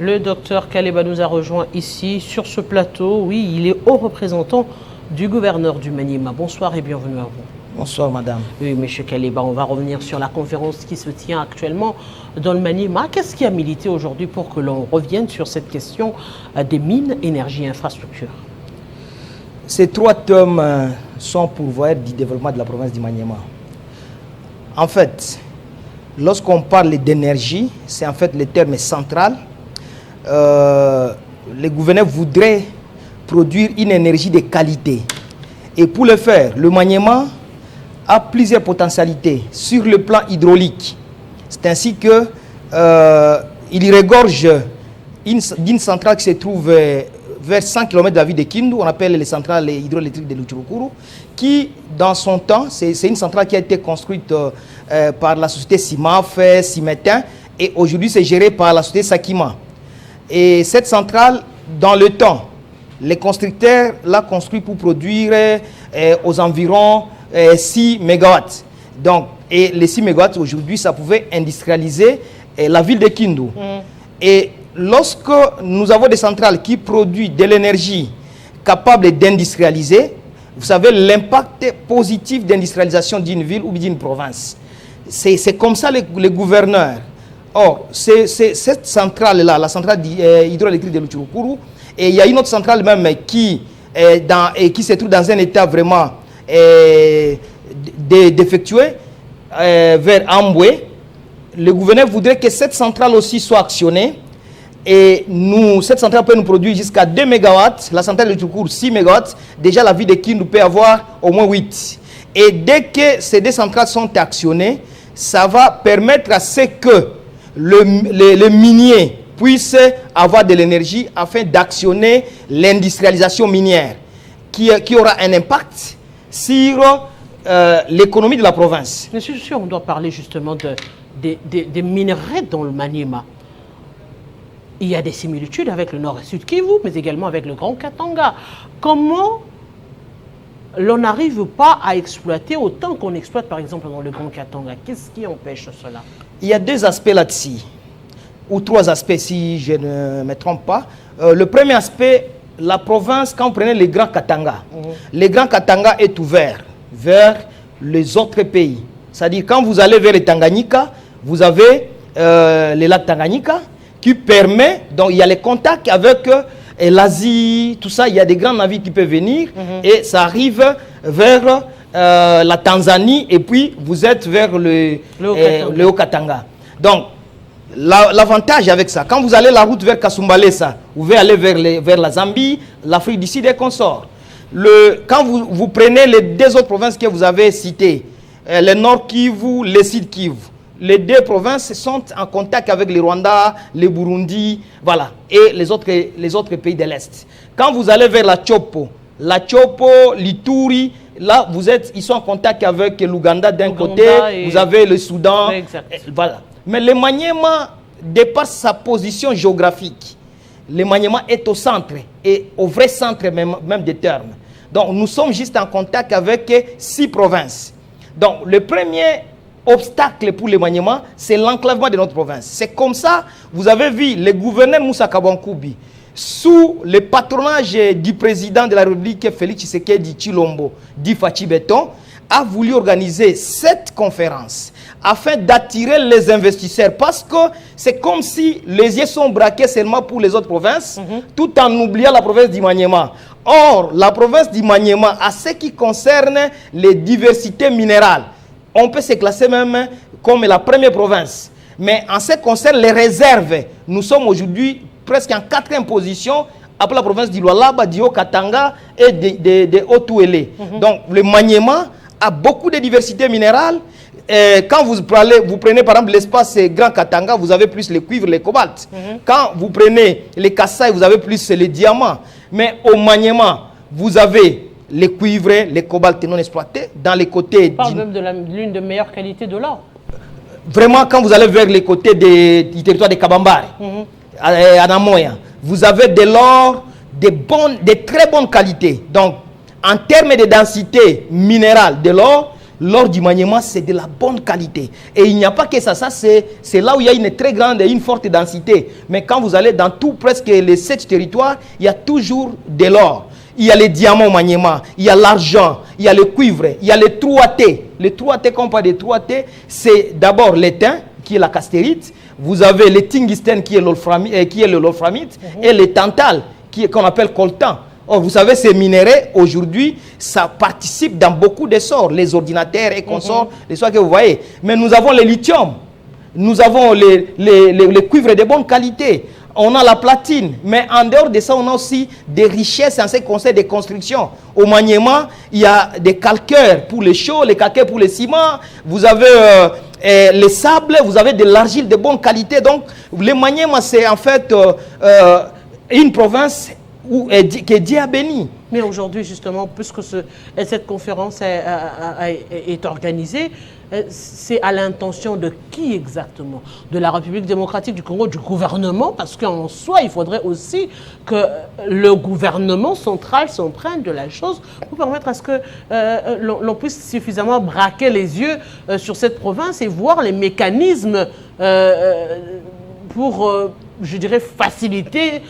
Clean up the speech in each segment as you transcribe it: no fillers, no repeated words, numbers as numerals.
Le docteur Kaleba nous a rejoint ici, sur ce plateau. Oui, il est haut représentant du gouverneur du Maniema. Bonsoir et bienvenue à vous. Bonsoir, madame. Oui, monsieur Kaleba, on va revenir sur la conférence qui se tient actuellement dans le Maniema. Qu'est-ce qui a milité aujourd'hui pour que l'on revienne sur cette question des mines, énergie et infrastructure? Ces trois thèmes sont pourvoyeurs du développement de la province du Maniema. En fait, lorsqu'on parle d'énergie, c'est en fait le terme central. Les gouverneurs voudraient produire une énergie de qualité. Et pour le faire, le Maniema a plusieurs potentialités sur le plan hydraulique. C'est ainsi que il regorge d'une centrale qui se trouve vers 100 km de la ville de Kindu, on appelle les centrales hydroélectriques de Luchurukuru, qui, dans son temps, c'est une centrale qui a été construite par la société Simaf, Simetin, et aujourd'hui c'est géré par la société Sakima. Et cette centrale, dans le temps, les constructeurs l'ont construit pour produire aux environs 6 MW. Donc, et les 6 MW aujourd'hui, ça pouvait industrialiser la ville de Kindu. Et lorsque nous avons des centrales qui produisent de l'énergie capable d'industrialiser, vous savez l'impact positif d'industrialisation d'une ville ou d'une province. C'est comme ça les gouverneurs. Or, cette centrale-là, la centrale hydroélectrique de Luchurukuru, et il y a une autre centrale même qui se trouve dans un état vraiment défectueux vers Amboué. Le gouverneur voudrait que cette centrale aussi soit actionnée. Et cette centrale peut nous produire jusqu'à 2 MW. La centrale de Luchurukuru, 6 MW. Déjà, la ville de Kindu peut avoir au moins 8. Et dès que ces deux centrales sont actionnées, ça va permettre à ce que le minier puisse avoir de l'énergie afin d'actionner l'industrialisation minière qui aura un impact sur l'économie de la province. Monsieur, si on doit parler justement des minerais dans le Maniema, il y a des similitudes avec le Nord et Sud Kivu, mais également avec le Grand Katanga. Comment l'on n'arrive pas à exploiter autant qu'on exploite par exemple dans le Grand Katanga? Qu'est-ce qui empêche cela? Il y a deux aspects là-dessus, ou trois aspects si je ne me trompe pas. Le premier aspect, la province, quand vous prenez le Grand Katanga, le Grand Katanga est ouvert vers les autres pays. C'est-à-dire quand vous allez vers le Tanganyika, vous avez le lac Tanganyika qui permet, donc il y a les contacts avec l'Asie, tout ça, il y a des grands navires qui peuvent venir et ça arrive vers la Tanzanie et puis vous êtes vers le Haut-Katanga. Donc, l'avantage avec ça, quand vous allez la route vers Kasumbalesa, vous pouvez aller vers la Zambie, l'Afrique du Sud et consorts. Quand vous prenez les deux autres provinces que vous avez citées, le Nord Kivu, le Sud Kivu, les deux provinces sont en contact avec le Rwanda, le Burundi, voilà, et les autres pays de l'Est. Quand vous allez vers la Chopo, l'Ituri, là, ils sont en contact avec l'Ouganda d'un côté, vous avez le Soudan, voilà. Mais le Maniema dépasse sa position géographique. Le Maniema est au centre, et au vrai centre même des termes. Donc, nous sommes juste en contact avec 6 provinces. Donc, le premier obstacle pour le Maniema, c'est l'enclavement de notre province. C'est comme ça, vous avez vu, le gouverneur Moussa Kabankoubi, sous le patronage du président de la République, Félix Tshisekedi Tshilombo, dit Fachi Beton, a voulu organiser cette conférence afin d'attirer les investisseurs parce que c'est comme si les yeux sont braqués seulement pour les autres provinces, tout en oubliant la province du Maniema. Or, la province du Maniema, à ce qui concerne les diversités minérales, on peut se classer même comme la première province. Mais en ce qui concerne les réserves, nous sommes aujourd'hui presque en 4e position après la province du Lualaba, du Haut-Katanga et de Haut-Touélé. Donc, le Maniema a beaucoup de diversité minérale. Quand vous prenez par exemple l'espace Grand Katanga, vous avez plus le cuivre, le cobalt. Quand vous prenez les Kassai, vous avez plus les diamants. Mais au Maniema, vous avez les cuivres, les cobalt non exploités dans les côtés. On parle même de l'une des meilleures qualités de l'or. Vraiment, quand vous allez vers les côtés du territoire de Kabambare, à Namoya, vous avez de l'or de très bonne qualité. Donc, en termes de densité minérale de l'or, l'or du Maniema, c'est de la bonne qualité. Et il n'y a pas que ça, c'est là où il y a une très grande et une forte densité. Mais quand vous allez dans tout presque les 7 territoires, il y a toujours de l'or. Il y a les diamants au Maniema, il y a l'argent, il y a le cuivre, il y a les 3T. Les 3T, quand on parle des 3T, c'est d'abord l'étain, qui est la castérite. Vous avez le tungstène, qui est le wolframite, et le tantal, qu'on appelle coltan. Or, vous savez, ces minéraux, aujourd'hui, ça participe dans beaucoup d'essors, les ordinateurs et consorts, les sorts que vous voyez. Mais nous avons le lithium, nous avons les cuivres de bonne qualité, on a la platine, mais en dehors de ça, on a aussi des richesses en ce qui concerne des constructions. Au Maniema, il y a des calcaires pour les chaux, les calcaires pour les ciments, vous avez les sables, vous avez de l'argile de bonne qualité. Donc, le Maniema, c'est en fait une province que Dieu a béni. Mais aujourd'hui, justement, puisque cette conférence est organisée, c'est à l'intention de qui exactement? De la République démocratique du Congo, du gouvernement? Parce qu'en soi, il faudrait aussi que le gouvernement central s'en prenne de la chose pour permettre à ce que l'on puisse suffisamment braquer les yeux sur cette province et voir les mécanismes pour, je dirais, faciliter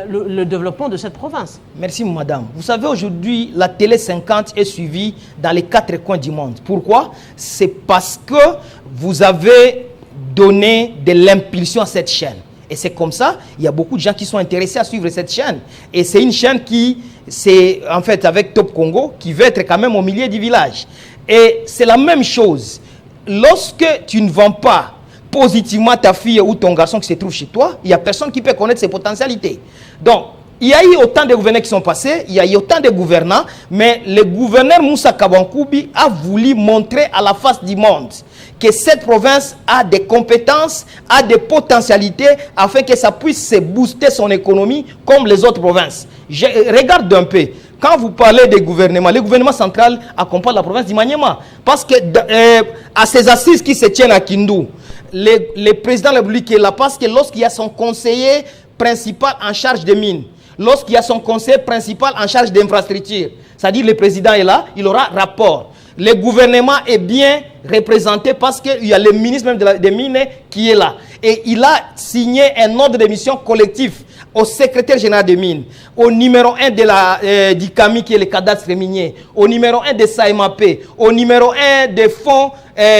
le développement de cette province. Merci, madame. Vous savez, aujourd'hui, la télé 50 est suivie dans les 4 coins du monde. Pourquoi? C'est parce que vous avez donné de l'impulsion à cette chaîne. Et c'est comme ça, il y a beaucoup de gens qui sont intéressés à suivre cette chaîne. Et c'est une chaîne qui, c'est en fait avec Top Congo, qui veut être quand même au milieu du village. Et c'est la même chose. Lorsque tu ne vends pas positivement ta fille ou ton garçon qui se trouve chez toi, il n'y a personne qui peut connaître ses potentialités. Donc, il y a eu autant de gouverneurs qui sont passés, il y a eu autant de gouvernants, mais le gouverneur Moussa Kabankoubi a voulu montrer à la face du monde que cette province a des compétences, a des potentialités, afin que ça puisse se booster son économie comme les autres provinces. Regarde un peu. Quand vous parlez des gouvernements, le gouvernement central accompagne la province du Maniema. Parce que à ces assises qui se tiennent à Kindu, le président de la République est là parce que lorsqu'il y a son conseiller principal en charge des mines, lorsqu'il y a son conseiller principal en charge d'infrastructures, c'est-à-dire le président est là, il aura rapport. Le gouvernement est bien représenté parce qu'il y a le ministre même des mines qui est là. Et il a signé un ordre de mission collectif au secrétaire général des mines, au numéro 1 du CAMI qui est le cadastre minier, au numéro 1 de SAEMAP, au numéro 1 des fonds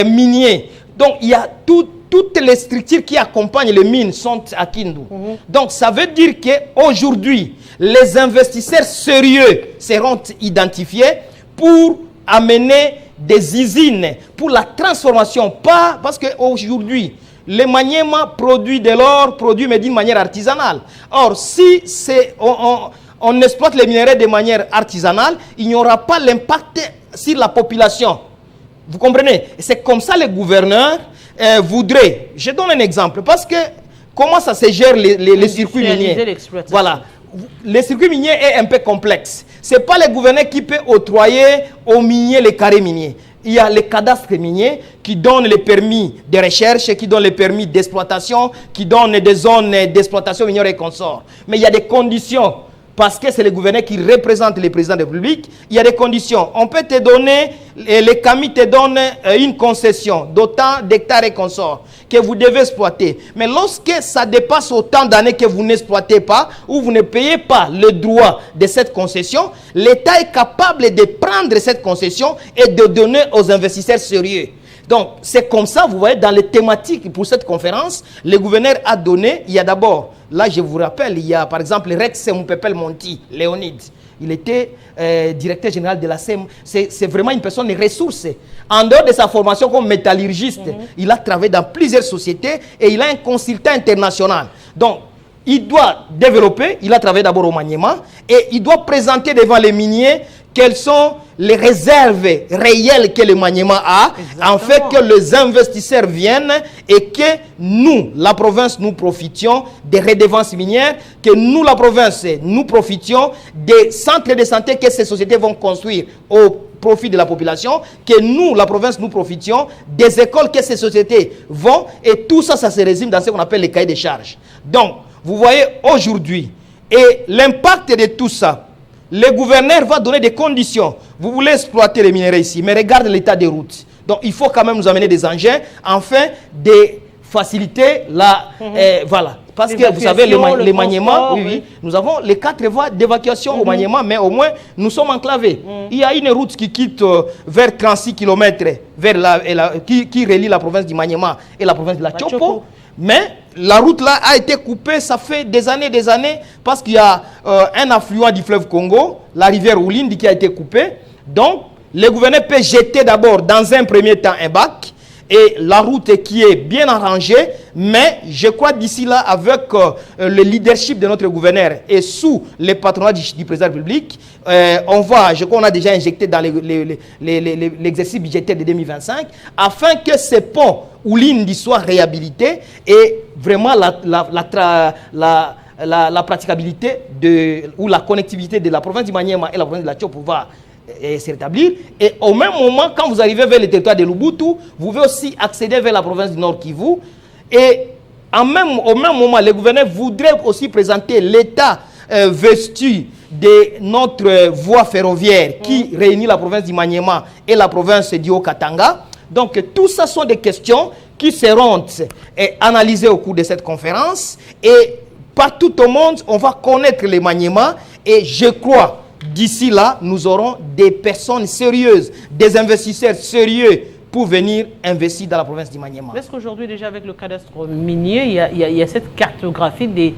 miniers. Donc il y a toutes les structures qui accompagnent les mines sont à Kindu. Donc ça veut dire qu'aujourd'hui, les investisseurs sérieux seront identifiés pour amener des usines pour la transformation. Pas parce qu'aujourd'hui, le Maniema produit de l'or, mais d'une manière artisanale. Or, si on exploite les minéraux de manière artisanale, il n'y aura pas l'impact sur la population. Vous comprenez? C'est comme ça les gouverneurs voudraient. Je donne un exemple. Parce que comment ça se gère les circuits miniers? Voilà. Le circuit minier est un peu complexe. Ce n'est pas le gouverneur qui peut octroyer aux miniers les carrés miniers. Il y a les cadastres miniers qui donnent les permis de recherche, qui donnent les permis d'exploitation, qui donnent des zones d'exploitation minière et consorts. Mais il y a des conditions. Parce que c'est le gouverneur qui représente le président de la République, il y a des conditions. On peut te donner, les CAMI te donnent une concession d'autant d'hectares et consorts que vous devez exploiter. Mais lorsque ça dépasse autant d'années que vous n'exploitez pas ou vous ne payez pas le droit de cette concession, l'État est capable de prendre cette concession et de donner aux investisseurs sérieux. Donc, c'est comme ça, vous voyez, dans les thématiques pour cette conférence, le gouverneur a donné, il y a d'abord, là je vous rappelle, il y a par exemple Rex Moupepel Monti, Léonide. Il était directeur général de la SEM. C'est vraiment une personne de ressources. En dehors de sa formation comme métallurgiste, il a travaillé dans plusieurs sociétés et il a un consultant international. Donc, il doit développer, il a travaillé d'abord au Maniema, et il doit présenter devant les miniers quelles sont les réserves réelles que le Maniema a, en fait que les investisseurs viennent et que nous, la province, nous profitions des redevances minières, que nous, la province, nous profitions des centres de santé que ces sociétés vont construire au profit de la population, que nous, la province, nous profitions des écoles que ces sociétés vont, et tout ça, ça se résume dans ce qu'on appelle les cahiers de charges. Donc, vous voyez aujourd'hui, et l'impact de tout ça, le gouverneur va donner des conditions. Vous voulez exploiter les minerais ici, mais regarde l'état des routes. Donc, il faut quand même nous amener des engins afin de faciliter la... voilà. Parce que vous savez, les maniements, oui, nous avons les 4 voies d'évacuation au maniement, mais au moins, nous sommes enclavés. Il y a une route qui quitte vers 36 km, qui relie la province du Maniema et la province de la Tchopo. Mais la route là a été coupée, ça fait des années, parce qu'il y a un affluent du fleuve Congo, la rivière Oulindi qui a été coupée. Donc, le gouverneur peut jeter d'abord dans un premier temps un bac, et la route qui est bien arrangée, mais je crois d'ici là, avec le leadership de notre gouverneur et sous le patronat du président de la République, je crois qu'on a déjà injecté dans l'exercice budgétaire de 2025, afin que ces ponts Oulindi soient réhabilités et vraiment la praticabilité ou la connectivité de la province du Maniema et la province de la Tchopo va se rétablir. Et au même moment, quand vous arrivez vers le territoire de Luboutu, vous pouvez aussi accéder vers la province du Nord Kivu. Et au même moment, le gouverneur voudrait aussi présenter l'état vestu de notre voie ferroviaire qui réunit la province du Maniema et la province du Haut-Katanga. Donc, tout ça sont des questions qui seront analysées au cours de cette conférence. Et partout au monde, on va connaître les Maniema. Et je crois d'ici là, nous aurons des personnes sérieuses, des investisseurs sérieux pour venir investir dans la province du Maniema. Est-ce qu'aujourd'hui, déjà avec le cadastre minier, il y a cette cartographie des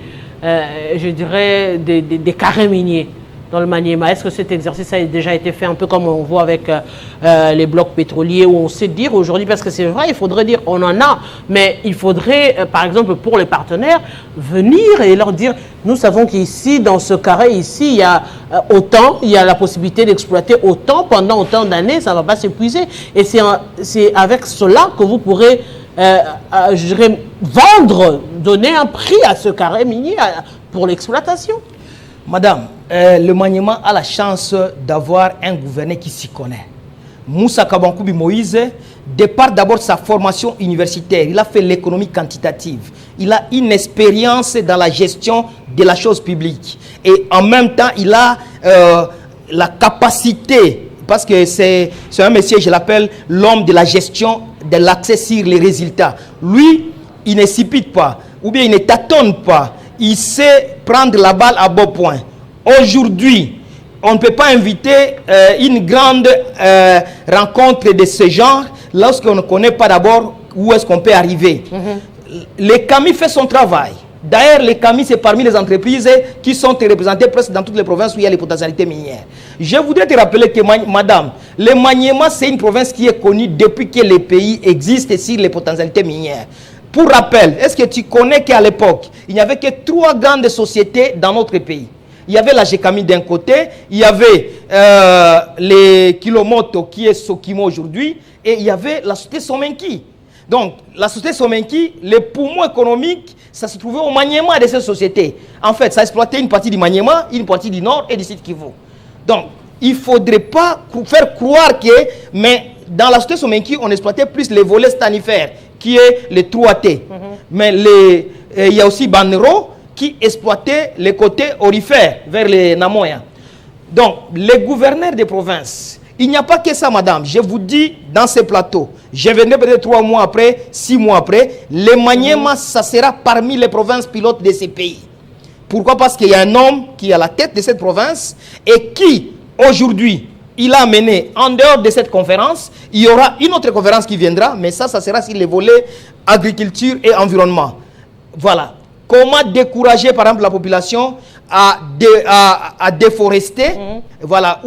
carrés miniers dans le Maniema? Est-ce que cet exercice a déjà été fait un peu comme on voit avec les blocs pétroliers, où on sait dire aujourd'hui, parce que c'est vrai, il faudrait dire on en a, mais il faudrait, par exemple, pour les partenaires, venir et leur dire, nous savons qu'ici, dans ce carré ici, il y a autant, il y a la possibilité d'exploiter autant pendant autant d'années, ça ne va pas s'épuiser. Et c'est avec cela que vous pourrez je dirais, vendre, donner un prix à ce carré minier pour l'exploitation. Madame, le Maniema a la chance d'avoir un gouverneur qui s'y connaît. Moussa Kabankoubi Moïse, départ d'abord sa formation universitaire, il a fait l'économie quantitative. Il a une expérience dans la gestion de la chose publique. Et en même temps, il a la capacité, parce que c'est un monsieur, je l'appelle l'homme de la gestion de l'accès sur les résultats. Lui, il ne s'y pique pas, ou bien il ne tâtonne pas. Il sait prendre la balle à bon point. Aujourd'hui, on ne peut pas inviter une grande rencontre de ce genre lorsqu'on ne connaît pas d'abord où est-ce qu'on peut arriver. Le CAMI fait son travail. D'ailleurs, le CAMI, c'est parmi les entreprises qui sont représentées presque dans toutes les provinces où il y a les potentialités minières. Je voudrais te rappeler que, madame, le Maniema, c'est une province qui est connue depuis que le pays existe sur les potentialités minières. Pour rappel, est-ce que tu connais qu'à l'époque, il n'y avait que 3 grandes sociétés dans notre pays? Il y avait la GECAMI d'un côté, il y avait les Kilomoto qui est Sokimo aujourd'hui, et il y avait la société Somenki. Donc, la société Somenki, les poumons économiques, ça se trouvait au Maniema de cette société. En fait, ça exploitait une partie du Maniema, une partie du Nord et du Sud Kivu. Donc, il ne faudrait pas faire croire que, mais dans la société Somenki, on exploitait plus les volets stanifères, qui est les 3T. Mais il y a aussi Banero qui exploitait les côtés orifères vers les Namoya. Donc, les gouverneurs des provinces, il n'y a pas que ça, madame. Je vous dis, dans ces plateaux, je viendrai peut-être 3 mois après, 6 mois après, le Maniema, ça sera parmi les provinces pilotes de ces pays. Pourquoi? Parce qu'il y a un homme qui est à la tête de cette province et qui, aujourd'hui, il a amené, en dehors de cette conférence, il y aura une autre conférence qui viendra, mais ça sera sur les volets agriculture et environnement. Voilà. Comment décourager, par exemple, la population à déforester, voilà,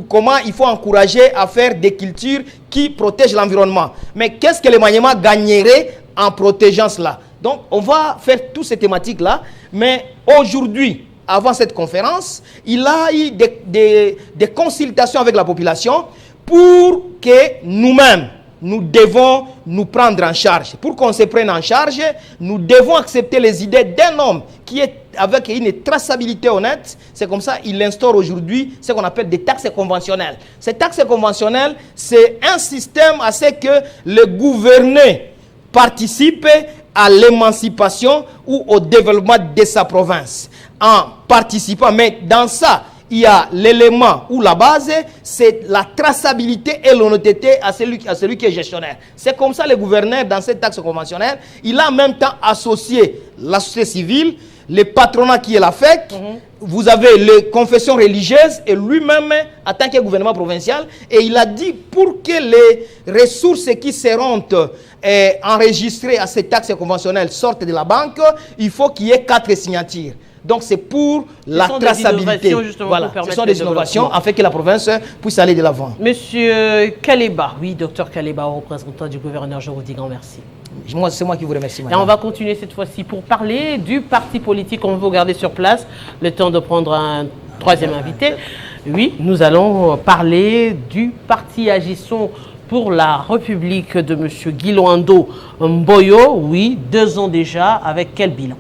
comment il faut encourager à faire des cultures qui protègent l'environnement. Mais qu'est-ce que le Maniema gagnerait en protégeant cela? Donc, on va faire toutes ces thématiques-là, mais aujourd'hui, avant cette conférence, il a eu des consultations avec la population pour que nous-mêmes, nous devons nous prendre en charge. Pour qu'on se prenne en charge, nous devons accepter les idées d'un homme qui est avec une traçabilité honnête. C'est comme ça qu'il instaure aujourd'hui ce qu'on appelle des taxes conventionnelles. Ces taxes conventionnelles, c'est un système à ce que le gouverneur participe à l'émancipation ou au développement de sa province. En participant, mais dans ça, il y a l'élément ou la base, c'est la traçabilité et l'honnêteté à celui qui est gestionnaire. C'est comme ça le gouverneur, dans cette taxe conventionnelle, il a en même temps associé la société civile, le patronat qui est la FEC, vous avez les confessions religieuses et lui-même en tant que gouvernement provincial. Et il a dit pour que les ressources qui seront enregistrées à cette taxe conventionnelle sortent de la banque, il faut qu'il y ait 4 signatures. Donc c'est pour la traçabilité. Voilà, ce sont des innovations afin que la province puisse aller de l'avant. Monsieur Kaleba, oui, docteur Kaleba, représentant du gouverneur, je vous dis grand merci. C'est moi qui vous remercie, madame. Et on va continuer cette fois-ci pour parler du parti politique. On va vous garder sur place, le temps de prendre un troisième invité. Oui, nous allons parler du parti Agissons pour la République de M. Guiloando Mboyo. Oui, 2 ans déjà, avec quel bilan?